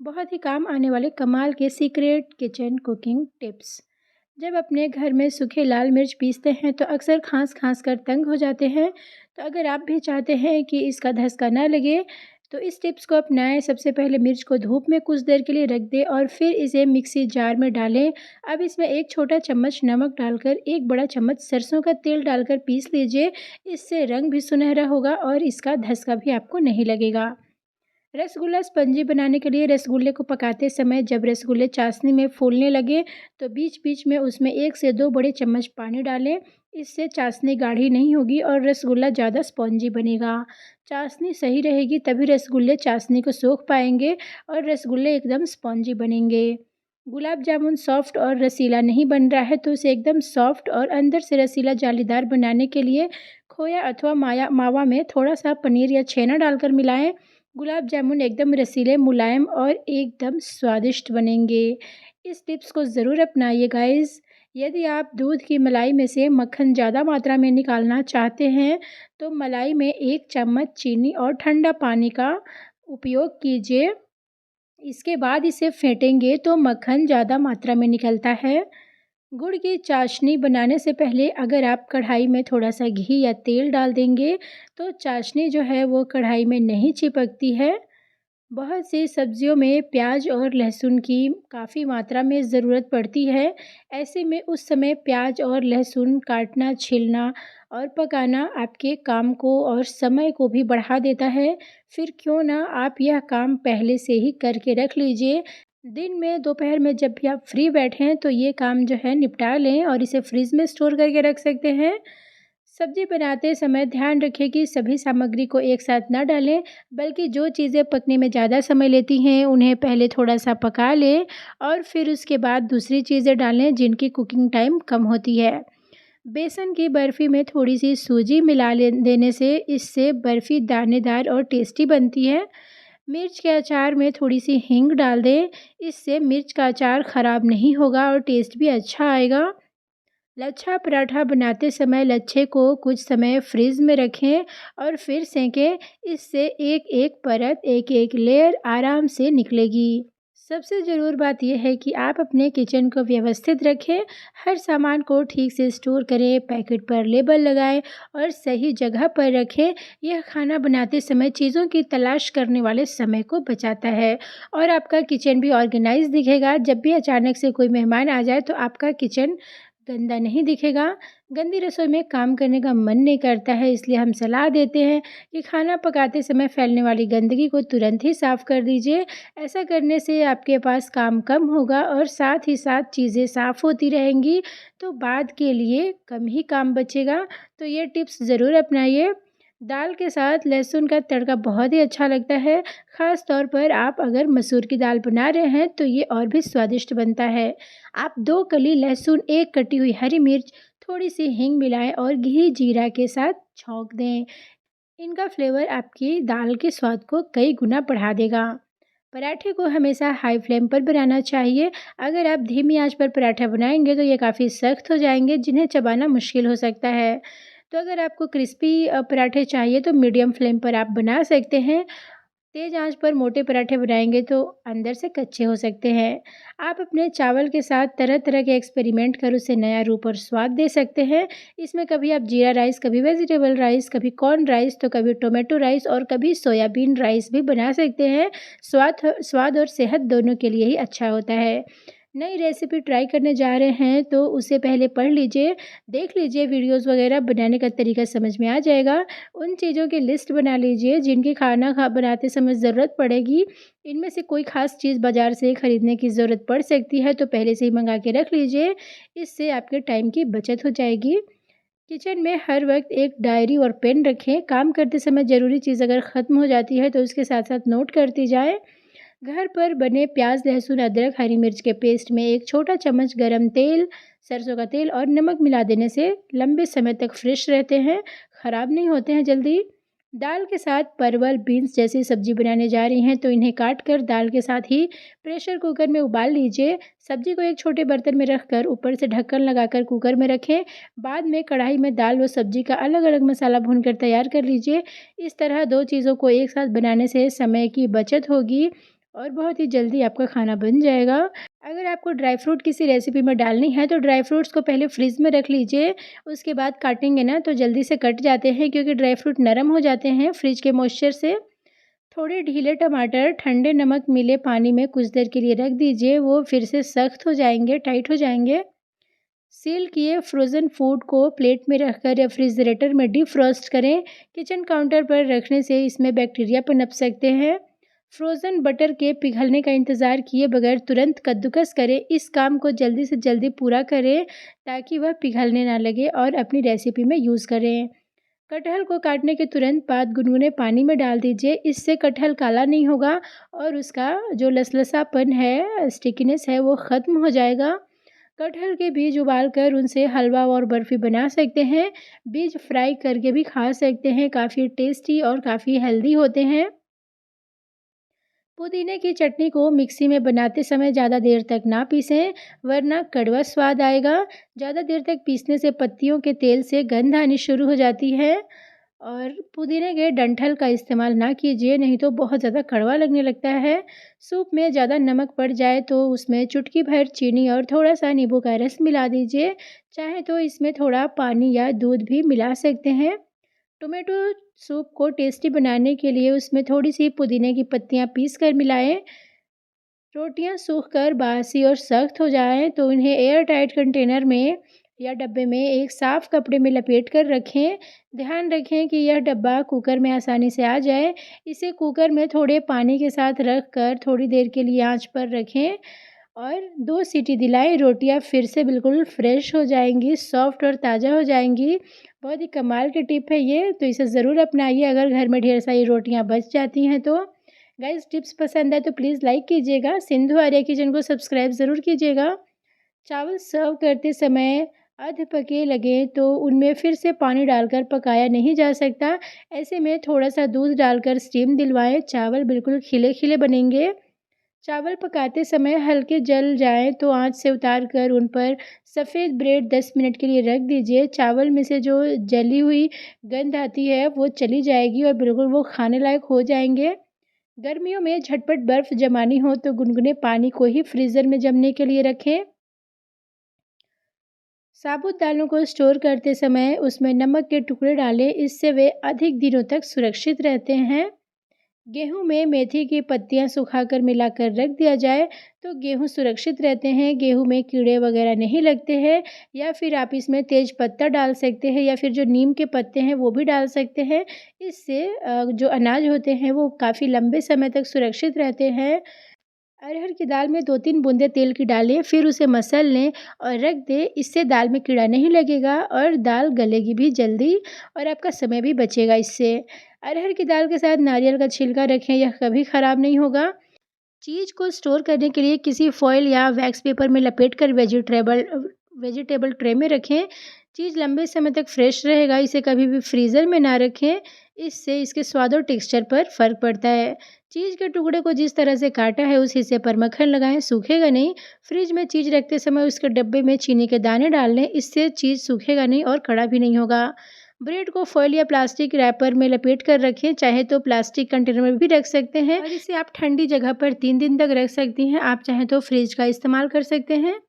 बहुत ही काम आने वाले कमाल के सीक्रेट किचन कुकिंग टिप्स। जब अपने घर में सूखे लाल मिर्च पीसते हैं तो अक्सर खांस खांस कर तंग हो जाते हैं। तो अगर आप भी चाहते हैं कि इसका धक्का ना लगे तो इस टिप्स को अपनाएं। सबसे पहले मिर्च को धूप में कुछ देर के लिए रख दें और फिर इसे मिक्सी जार में डालें। अब इसमें एक छोटा चम्मच नमक डालकर एक बड़ा चम्मच सरसों का तेल डालकर पीस लीजिए। इससे रंग भी सुनहरा होगा और इसका धक्का भी आपको नहीं लगेगा। रसगुल्ला स्पंजी बनाने के लिए रसगुल्ले को पकाते समय जब रसगुल्ले चाशनी में फूलने लगे तो बीच बीच में उसमें 1 से 2 बड़े चम्मच पानी डालें। इससे चाशनी गाढ़ी नहीं होगी और रसगुल्ला ज़्यादा स्पंजी बनेगा। चाशनी सही रहेगी तभी रसगुल्ले चाशनी को सोख पाएंगे और रसगुल्ले एकदम स्पंजी बनेंगे। गुलाब जामुन सॉफ्ट और रसीला नहीं बन रहा है तो उसे एकदम सॉफ्ट और अंदर से रसीला जालीदार बनाने के लिए खोया अथवा माया मावा में थोड़ा सा पनीर या छेना डालकर मिलाएं। गुलाब जामुन एकदम रसीले, मुलायम और एकदम स्वादिष्ट बनेंगे। इस टिप्स को ज़रूर अपनाइए गाइस। यदि आप दूध की मलाई में से मक्खन ज़्यादा मात्रा में निकालना चाहते हैं तो मलाई में 1 चम्मच चीनी और ठंडा पानी का उपयोग कीजिए। इसके बाद इसे फेंटेंगे तो मक्खन ज़्यादा मात्रा में निकलता है। गुड़ की चाशनी बनाने से पहले अगर आप कढ़ाई में थोड़ा सा घी या तेल डाल देंगे तो चाशनी जो है वो कढ़ाई में नहीं चिपकती है। बहुत सी सब्जियों में प्याज और लहसुन की काफ़ी मात्रा में ज़रूरत पड़ती है। ऐसे में उस समय प्याज और लहसुन काटना, छीलना और पकाना आपके काम को और समय को भी बढ़ा देता है। फिर क्यों ना आप यह काम पहले से ही करके रख लीजिए। दिन में दोपहर में जब भी आप फ्री बैठें तो ये काम जो है निपटा लें और इसे फ्रिज में स्टोर करके रख सकते हैं। सब्जी बनाते समय ध्यान रखें कि सभी सामग्री को एक साथ ना डालें, बल्कि जो चीज़ें पकने में ज़्यादा समय लेती हैं उन्हें पहले थोड़ा सा पका लें और फिर उसके बाद दूसरी चीज़ें डालें जिनकी कुकिंग टाइम कम होती है। बेसन की बर्फ़ी में थोड़ी सी सूजी मिला ले देने से इससे बर्फ़ी दानेदार और टेस्टी बनती है। मिर्च के अचार में थोड़ी सी हींग डाल दें। इससे मिर्च का अचार ख़राब नहीं होगा और टेस्ट भी अच्छा आएगा। लच्छा पराठा बनाते समय लच्छे को कुछ समय फ्रीज में रखें और फिर सेंकें। इससे एक एक परत, एक एक लेयर आराम से निकलेगी। सबसे ज़रूर बात यह है कि आप अपने किचन को व्यवस्थित रखें। हर सामान को ठीक से स्टोर करें, पैकेट पर लेबल लगाएं और सही जगह पर रखें। यह खाना बनाते समय चीज़ों की तलाश करने वाले समय को बचाता है और आपका किचन भी ऑर्गेनाइज दिखेगा। जब भी अचानक से कोई मेहमान आ जाए तो आपका किचन गंदा नहीं दिखेगा। गंदी रसोई में काम करने का मन नहीं करता है, इसलिए हम सलाह देते हैं कि खाना पकाते समय फैलने वाली गंदगी को तुरंत ही साफ़ कर दीजिए। ऐसा करने से आपके पास काम कम होगा और साथ ही साथ चीज़ें साफ़ होती रहेंगी, तो बाद के लिए कम ही काम बचेगा। तो ये टिप्स ज़रूर अपनाइए। दाल के साथ लहसुन का तड़का बहुत ही अच्छा लगता है। ख़ास तौर पर आप अगर मसूर की दाल बना रहे हैं तो ये और भी स्वादिष्ट बनता है। आप 2 कली लहसुन, 1 कटी हुई हरी मिर्च, थोड़ी सी हींग मिलाएं और घी जीरा के साथ छौंक दें। इनका फ्लेवर आपकी दाल के स्वाद को कई गुना बढ़ा देगा। पराठे को हमेशा हाई फ्लेम पर बनाना चाहिए। अगर आप धीमी आंच पर पराठा बनाएंगे तो ये काफ़ी सख्त हो जाएंगे, जिन्हें चबाना मुश्किल हो सकता है। तो अगर आपको क्रिस्पी पराठे चाहिए तो मीडियम फ्लेम पर आप बना सकते हैं। तेज़ आंच पर मोटे पराठे बनाएंगे तो अंदर से कच्चे हो सकते हैं। आप अपने चावल के साथ तरह तरह के एक्सपेरिमेंट कर उसे नया रूप और स्वाद दे सकते हैं। इसमें कभी आप जीरा राइस, कभी वेजिटेबल राइस, कभी कॉर्न राइस, तो कभी टोमेटो राइस और कभी सोयाबीन राइस भी बना सकते हैं। स्वाद और सेहत दोनों के लिए ही अच्छा होता है। नई रेसिपी ट्राई करने जा रहे हैं तो उसे पहले पढ़ लीजिए, देख लीजिए वीडियोस वगैरह, बनाने का तरीका समझ में आ जाएगा। उन चीज़ों की लिस्ट बना लीजिए जिनकी खाना बनाते समय ज़रूरत पड़ेगी। इनमें से कोई ख़ास चीज़ बाज़ार से ख़रीदने की ज़रूरत पड़ सकती है तो पहले से ही मंगा के रख लीजिए। इससे आपके टाइम की बचत हो जाएगी। किचन में हर वक्त एक डायरी और पेन रखें। काम करते समय ज़रूरी चीज़ अगर ख़त्म हो जाती है तो उसके साथ साथ नोट करती जाए। घर पर बने प्याज, लहसुन, अदरक, हरी मिर्च के पेस्ट में 1 छोटा चम्मच गरम तेल, सरसों का तेल और नमक मिला देने से लंबे समय तक फ्रेश रहते हैं, ख़राब नहीं होते हैं जल्दी। दाल के साथ परवल, बीन्स जैसी सब्ज़ी बनाने जा रही हैं तो इन्हें काट कर दाल के साथ ही प्रेशर कुकर में उबाल लीजिए। सब्ज़ी को एक छोटे बर्तन में रखकर ऊपर से ढक्कन लगाकर कुकर में रखें। बाद में कढ़ाई में दाल व सब्ज़ी का अलग-अलग मसाला भूनकर तैयार कर लीजिए। इस तरह 2 चीज़ों को एक साथ बनाने से समय की बचत होगी और बहुत ही जल्दी आपका खाना बन जाएगा। अगर आपको ड्राई फ्रूट किसी रेसिपी में डालनी है तो ड्राई फ्रूट्स को पहले फ्रिज में रख लीजिए, उसके बाद काटेंगे ना तो जल्दी से कट जाते हैं क्योंकि ड्राई फ्रूट नरम हो जाते हैं फ्रिज के मॉइस्चर से। थोड़े ढीले टमाटर ठंडे नमक मिले पानी में कुछ देर के लिए रख दीजिए, वो फिर से सख्त हो जाएंगे, टाइट हो जाएंगे। सील किए फ्रोज़न फूड को प्लेट में रखकर रेफ्रिजरेटर में डिफ्रॉस्ट करें। किचन काउंटर पर रखने से इसमें बैक्टीरिया पनप सकते हैं। फ्रोज़न बटर के पिघलने का इंतज़ार किए बगैर तुरंत कद्दूकस करें। इस काम को जल्दी से जल्दी पूरा करें ताकि वह पिघलने ना लगे और अपनी रेसिपी में यूज़ करें। कटहल को काटने के तुरंत बाद गुनगुने पानी में डाल दीजिए, इससे कटहल काला नहीं होगा और उसका जो लसलसापन है, स्टिकीनेस है, वो ख़त्म हो जाएगा। कटहल के बीज उबालकर उनसे हलवा और बर्फ़ी बना सकते हैं। बीज फ्राई करके भी खा सकते हैं, काफ़ी टेस्टी और काफ़ी हेल्दी होते हैं। पुदीने की चटनी को मिक्सी में बनाते समय ज़्यादा देर तक ना पीसें वरना कड़वा स्वाद आएगा। ज़्यादा देर तक पीसने से पत्तियों के तेल से गंध आनी शुरू हो जाती है। और पुदीने के डंठल का इस्तेमाल ना कीजिए, नहीं तो बहुत ज़्यादा कड़वा लगने लगता है। सूप में ज़्यादा नमक पड़ जाए तो उसमें चुटकी भर चीनी और थोड़ा सा नींबू का रस मिला दीजिए। चाहे तो इसमें थोड़ा पानी या दूध भी मिला सकते हैं। टोमेटो सूप को टेस्टी बनाने के लिए उसमें थोड़ी-सी पुदीने की पत्तियाँ पीस कर मिलाएँ। रोटियाँ सूखकर बासी और सख्त हो जाएँ तो उन्हें एयर टाइट कंटेनर में या डब्बे में एक साफ़ कपड़े में लपेट कर रखें। ध्यान रखें कि यह डब्बा कुकर में आसानी से आ जाए। इसे कुकर में थोड़े पानी के साथ रख कर थोड़ी देर के लिए आँच पर रखें और 2 सीटी दिलाएँ। रोटियाँ फिर से बिल्कुल फ्रेश हो जाएँगी, सॉफ्ट और ताज़ा हो जाएँगी। बहुत ही कमाल की टिप है ये, तो इसे ज़रूर अपनाइए अगर घर में ढेर सारी रोटियाँ बच जाती हैं तो। गाइस टिप्स पसंद आए तो प्लीज़ लाइक कीजिएगा। सिंधु आर्या किचन को सब्सक्राइब ज़रूर कीजिएगा। चावल सर्व करते समय अध पके लगें तो उनमें फिर से पानी डालकर पकाया नहीं जा सकता। ऐसे में थोड़ा-सा दूध डालकर स्टीम दिलवाएँ, चावल बिल्कुल खिले-खिले बनेंगे। चावल पकाते समय हल्के जल जाएँ तो आँच से उतार कर उन पर सफ़ेद ब्रेड 10 मिनट के लिए रख दीजिए। चावल में से जो जली हुई गंध आती है वो चली जाएगी और बिल्कुल वो खाने लायक हो जाएँगे। गर्मियों में झटपट बर्फ़ जमानी हो तो गुनगुने पानी को ही फ्रीज़र में जमने के लिए रखें। साबुत दालों को स्टोर करते समय उसमें नमक के टुकड़े डालें, इससे वे अधिक दिनों तक सुरक्षित रहते हैं। गेहूं में मेथी की पत्तियां सुखाकर मिलाकर रख दिया जाए तो गेहूं सुरक्षित रहते हैं, गेहूं में कीड़े वगैरह नहीं लगते हैं। या फिर आप इसमें तेज पत्ता डाल सकते हैं या फिर जो नीम के पत्ते हैं वो भी डाल सकते हैं। इससे जो अनाज होते हैं वो काफ़ी लंबे समय तक सुरक्षित रहते हैं। अरहर की दाल में 2-3 बूंदे तेल की डालें, फिर उसे मसल लें और रख दें। इससे दाल में कीड़ा नहीं लगेगा और दाल गलेगी भी जल्दी और आपका समय भी बचेगा इससे। अरहर की दाल के साथ नारियल का छिलका रखें, यह कभी ख़राब नहीं होगा। चीज़ को स्टोर करने के लिए किसी फॉइल या वैक्स पेपर में लपेटकर वेजिटेबल ट्रे में रखें। चीज़ लंबे समय तक फ्रेश रहेगा, इसे कभी भी फ्रीज़र में ना रखें, इससे इसके स्वाद और टेक्सचर पर फ़र्क पड़ता है। चीज़ के टुकड़े को जिस तरह से काटा है उस हिस्से पर मक्खन लगाएं, सूखेगा नहीं। फ्रिज में चीज़ रखते समय उसके डब्बे में चीनी के दाने डाल लें, इससे चीज़ सूखेगा नहीं और कड़ा भी नहीं होगा। ब्रेड को फॉइल या प्लास्टिक रैपर में लपेट कर रखें, चाहे तो प्लास्टिक कंटेनर में भी रख सकते हैं और इसे आप ठंडी जगह पर 3 दिन तक रख सकती हैं। आप चाहें तो फ्रिज का इस्तेमाल कर सकते हैं।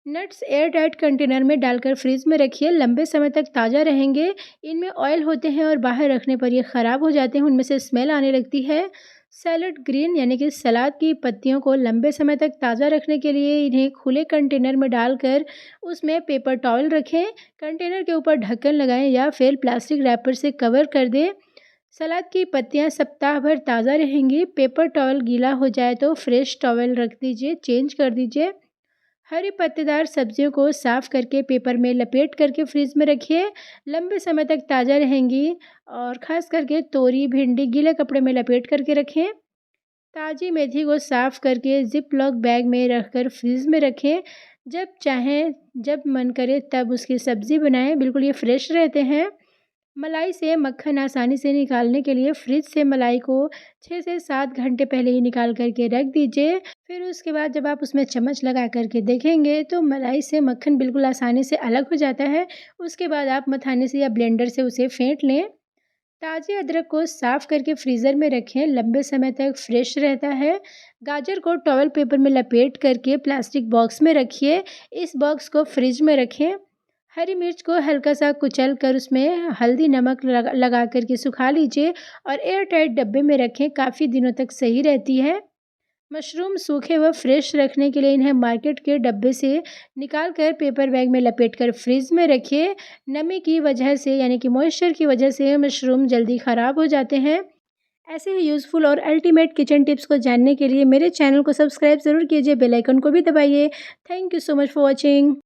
नट्स एयर टाइट कंटेनर में डालकर फ्रिज में रखिए, लंबे समय तक ताज़ा रहेंगे। इनमें ऑयल होते हैं और बाहर रखने पर ये ख़राब हो जाते हैं, उनमें से स्मेल आने लगती है। सैलड ग्रीन यानी कि सलाद की पत्तियों को लंबे समय तक ताज़ा रखने के लिए इन्हें खुले कंटेनर में डालकर उसमें पेपर टॉवल रखें। कंटेनर के ऊपर ढक्कन लगाएं या फिर प्लास्टिक रैपर से कवर कर दें। सलाद की पत्तियां सप्ताह भर ताज़ा रहेंगी। पेपर टॉवल गीला हो जाए तो फ्रेश टॉवल रख दीजिए, चेंज कर दीजिए। हरी पत्तेदार सब्जियों को साफ़ करके पेपर में लपेट करके फ्रिज में रखिए, लंबे समय तक ताज़ा रहेंगी। और ख़ास करके तोरी भिंडी गीले कपड़े में लपेट करके रखें। ताज़ी मेथी को साफ़ करके ज़िप लॉक बैग में रखकर फ्रिज में रखें। जब चाहें, जब मन करे तब उसकी सब्ज़ी बनाएं, बिल्कुल ये फ्रेश रहते हैं। मलाई से मक्खन आसानी से निकालने के लिए फ्रिज से मलाई को 6 से 7 घंटे पहले ही निकाल करके रख दीजिए। फिर उसके बाद जब आप उसमें चम्मच लगा करके देखेंगे तो मलाई से मक्खन बिल्कुल आसानी से अलग हो जाता है। उसके बाद आप मथाने से या ब्लेंडर से उसे फेंट लें। ताज़े अदरक को साफ़ करके फ्रीज़र में रखें, लंबे समय तक फ्रेश रहता है। गाजर को टॉवल पेपर में लपेट करके प्लास्टिक बॉक्स में रखिए, इस बॉक्स को फ्रिज में रखें। हरी मिर्च को हल्का सा कुचल कर उसमें हल्दी नमक लगा कर के सुखा लीजिए और एयर टाइट डब्बे में रखें, काफ़ी दिनों तक सही रहती है। मशरूम सूखे व फ्रेश रखने के लिए इन्हें मार्केट के डब्बे से निकाल कर पेपर बैग में लपेटकर फ्रिज में रखिए। नमी की वजह से यानी कि मॉइस्चर की वजह से मशरूम जल्दी ख़राब हो जाते हैं। ऐसे ही यूज़फुल और अल्टीमेट किचन टिप्स को जानने के लिए मेरे चैनल को सब्सक्राइब ज़रूर कीजिए, बेल आइकन को भी दबाइए। Thank you so much for watching.